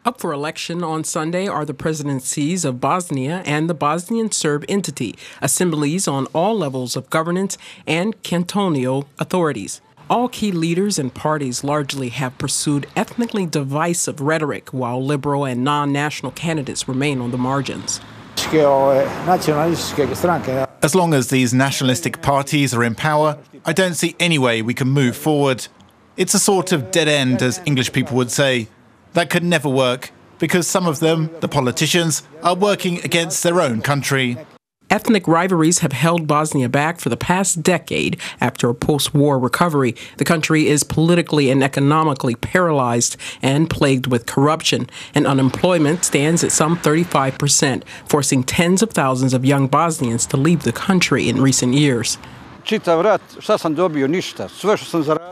Up for election on Sunday are the presidencies of Bosnia and the Bosnian Serb entity, assemblies on all levels of governance, and cantonal authorities. All key leaders and parties largely have pursued ethnically divisive rhetoric, while liberal and non-national candidates remain on the margins. As long as these nationalistic parties are in power, I don't see any way we can move forward. It's a sort of dead end, as English people would say. That could never work, because some of them, the politicians, are working against their own country. Ethnic rivalries have held Bosnia back for the past decade. After a post-war recovery, the country is politically and economically paralyzed and plagued with corruption, and unemployment stands at some 35%, forcing tens of thousands of young Bosnians to leave the country in recent years.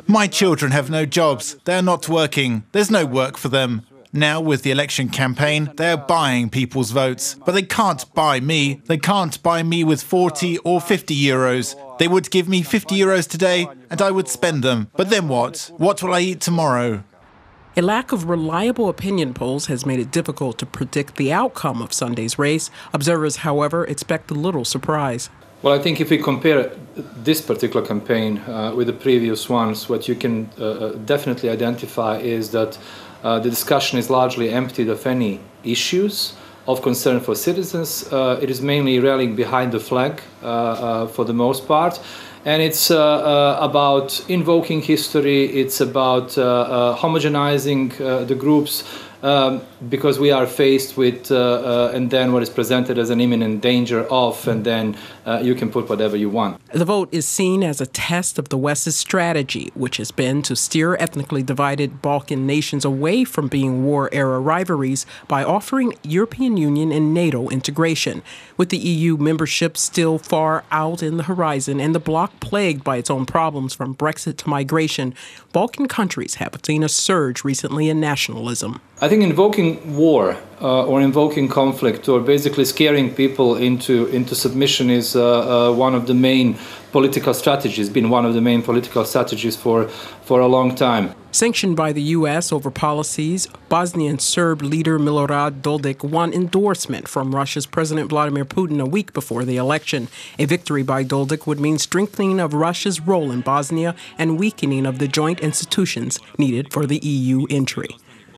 My children have no jobs. They are not working. There's no work for them. Now, with the election campaign, they are buying people's votes. But they can't buy me. They can't buy me with 40 or 50 euros. They would give me 50 euros today, and I would spend them. But then what? What will I eat tomorrow? A lack of reliable opinion polls has made it difficult to predict the outcome of Sunday's race. Observers, however, expect a little surprise. Well, I think if we compare this particular campaign with the previous ones, what you can definitely identify is that the discussion is largely emptied of any issues of concern for citizens. It is mainly rallying behind the flag for the most part. And it's about invoking history, it's about homogenizing the groups, because we are faced with, and then what is presented as an imminent danger of, and then you can put whatever you want. The vote is seen as a test of the West's strategy, which has been to steer ethnically divided Balkan nations away from being war-era rivalries by offering European Union and NATO integration. With the EU membership still far out in the horizon and the bloc plagued by its own problems from Brexit to migration, Balkan countries have seen a surge recently in nationalism. I think invoking war or invoking conflict or basically scaring people into submission is one of the main political strategies, been one of the main political strategies for a long time. Sanctioned by the U.S. over policies, Bosnian Serb leader Milorad Dodik won endorsement from Russia's President Vladimir Putin a week before the election. A victory by Dodik would mean strengthening of Russia's role in Bosnia and weakening of the joint institutions needed for the EU entry.